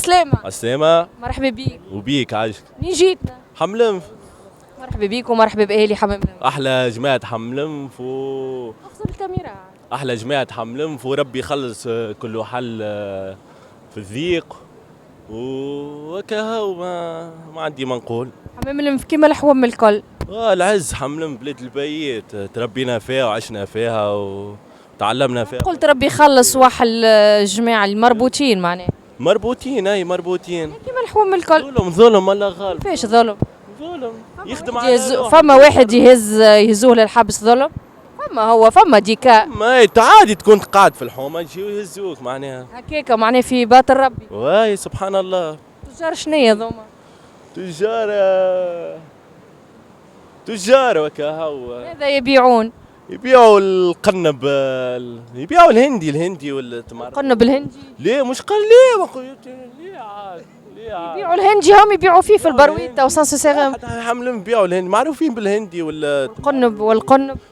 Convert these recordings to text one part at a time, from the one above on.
عالسلامة. عالسلامة. مرحبا بيك. وبيك عايشك. منين جيتنا؟ حملنف. مرحبا بيك ومرحبا بأهلي حمام. أحلى جماعة حملنف اخزر الكاميرا. أحلى جماعة حملنف وربي يخلص كل حل في الضيق وكها ما عندي ما نقول. حمام الملم كيما الحوم الكل. العز حملنف بلاد البيت تربينا فيها وعشنا فيها وتعلمنا فيها. قلت ربي يخلص واحد الجماعة المربوطين معناها. مربوطين أي مربوطين. كيما الحوم الكل. ظلم الله غالب. كيفاش ظلم؟ ظلم يخدم على فما واحد يهزوه للحبس ظلم؟ فما ديكا. ما عادي تكون قاعد في الحومه يجيو يهزوك معناها هكاكا معناها في باطل ربي. واي سبحان الله. تجار شنيا ذوما؟ تجار وكا هو. ماذا يبيعون؟ يبيعوا القنب يبيعوا الهندي والتمر. قنب الهندي؟ ليه مش قال ليه ليه عاد يبيعوا الهندي هم يبيعوا فيه في البرويطة وسانسو سيغام. حملهم يبيعوا الهندي معروفين بالهندي والقنب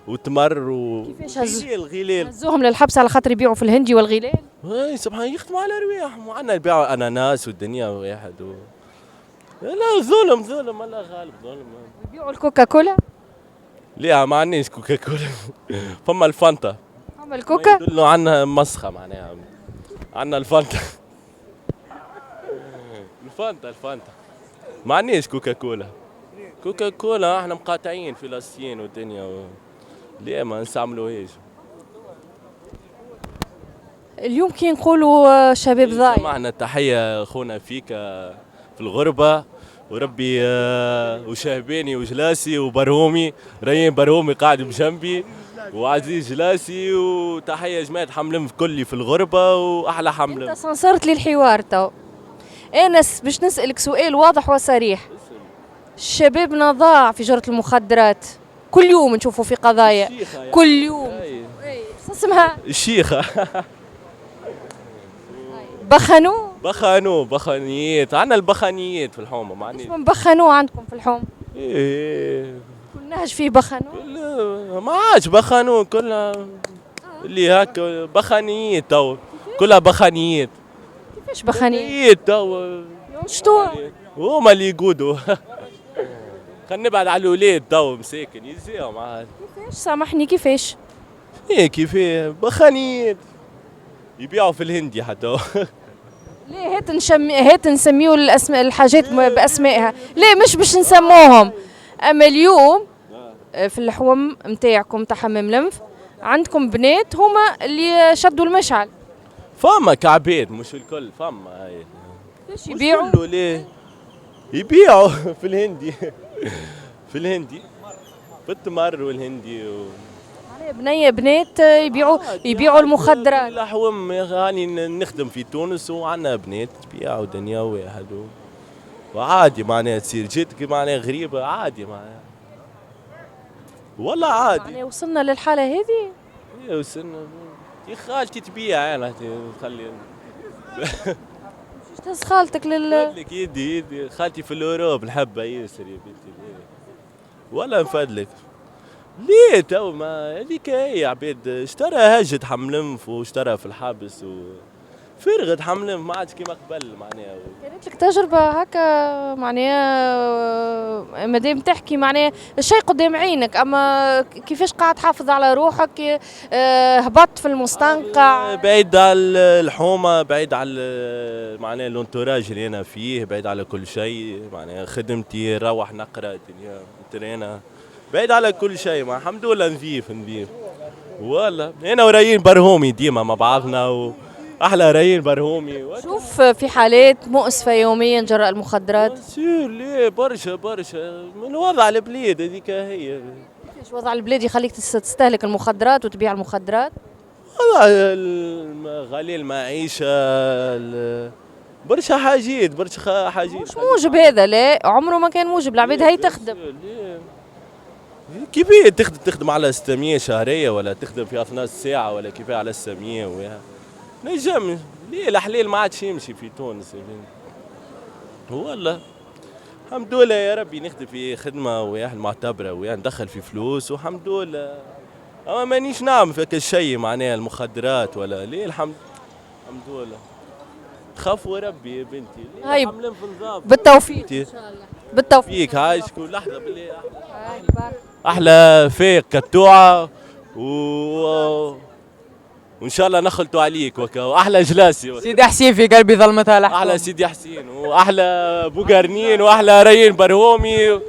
والتمر كيفاش الغلال هزوهم للحبس على خاطر يبيعوا في الهندي والغلال؟ اي سبحان يخدموا على رواحهم وعنا يبيعوا اناناس والدنيا واحد لا ظلم الله غالب ظلم. يبيعوا الكوكا كولا؟ لا ما عندناش كوكا كولا. فما الفانتا. فما الكوكا؟ يدلوا عنها مسخة معناها. عندنا الفانتا. الفانتا ما عندناش كوكا كولا احنا مقاطعين في لاستين والدنيا ليه ما نستعملوهاش. اليوم كي نقولوا شباب ضايع. معنا تحية خونا فيك في الغربة وربي وشهباني وجلاسي وبرهومي ريان برهومي قاعد بجنبي وعزيز جلاسي وتحية جماعة حملم كلي في الغربة وأحلى حملم. انت صنصرت لي الحوار تو. انس باش نسألك سؤال واضح وصريح. شبابنا ضاع في جرة المخدرات كل يوم نشوفوا في قضايا كل يوم. اسمها الشيخة. بخانيات عندنا البخانيات في الحومة ما عندناش. من بخانوه عندكم في الحومة؟ ايه كل نهج فيه بخانوه؟ ما عادش بخانوه كلها اللي هكا بخانيات تو كلها بخانيات. كيفاش بخانيات تو شتو هما اللي يقودوا. خلينا نبعد على الولاد تو مساكن يزيهم عاد. كيفاش سامحني كيفاش؟ كيف بخانيات يبيعوا في الهندي حتى. ليه هات نسميو الاسماء الحاجات باسمائها. ليه مش باش نسموهم. اما اليوم في الحوم نتاعكم تاع حمام لنف عندكم بنات هما اللي شدوا المشعل. فما كعبات مش الكل فما هاي. ليش يبيعوا؟ ليه يبيعوا في الهندي. في التمر والهندي بنية بنات يبيعوا المخدرات. الحوم يعني نخدم في تونس وعنا بنات تبيعوا دنيا واحد وعادي معناها تصير جدك معناها غريبة عادي معناها والله عادي. يعني وصلنا للحالة هذه؟ وصلنا يا خالتي تبيع انا تخلي. تهز خالتك نفدلك يدي خالتي في الأوروب نحبها ياسر يا بنتي ولا نفدلك. ليه تو ما هذيك هي عباد اشترى هجت حملنف واشترى في الحبس فرغت حملنف ما عادش كيما قبل معناها. كانت لك تجربة هكا معناها مادام تحكي معناها الشيء قدام عينك اما كيفاش قاعد تحافظ على روحك هبطت في المستنقع بعيد على الحومة بعيد على معناها الانتوراج اللي انا فيه بعيد على كل شيء معناها خدمتي نروح نقرا الدنيا نترينا بعيد على كل شيء ما الحمد لله نذيف والله انا ورايين برهومي ديما مع بعضنا احلى رايين برهومي. شوف في حالات مؤسفة يوميا جراء المخدرات. سير ليه برشا من وضع البلاد هذيك هي. كيفاش وضع البلاد يخليك تستهلك المخدرات وتبيع المخدرات؟ وضع غالي المعيشة برشا حاجات مش موجب هذا لا عمره ما كان موجب العباد هي تخدم. كيفية تخدم على 600 شهرية ولا تخدم في 12 ساعة ولا كيفية على 600 نجم ليه الحلال ما عادش يمشي في تونس والله الحمد لله يا ربي نخدم في خدمة واحد معتبرة ندخل في فلوس والحمد لله اما مانيش نعمل في هكا الشيء معناها المخدرات ولا ليه الحمد لله تخافوا ربي يا بنتي. هاي عاملين في نظام. بالتوفيق ان شاء الله. بالتوفيق. فيك هاي شكون لحظه بالله. احلى فيك كتوعه وان شاء الله نخلطوا عليك وكا، واحلى جلاسي وكا. سيدي حسين في قلبي ظلمتها لحظة. احلى سيدي حسين واحلى بوقرنين واحلى ريين برهومي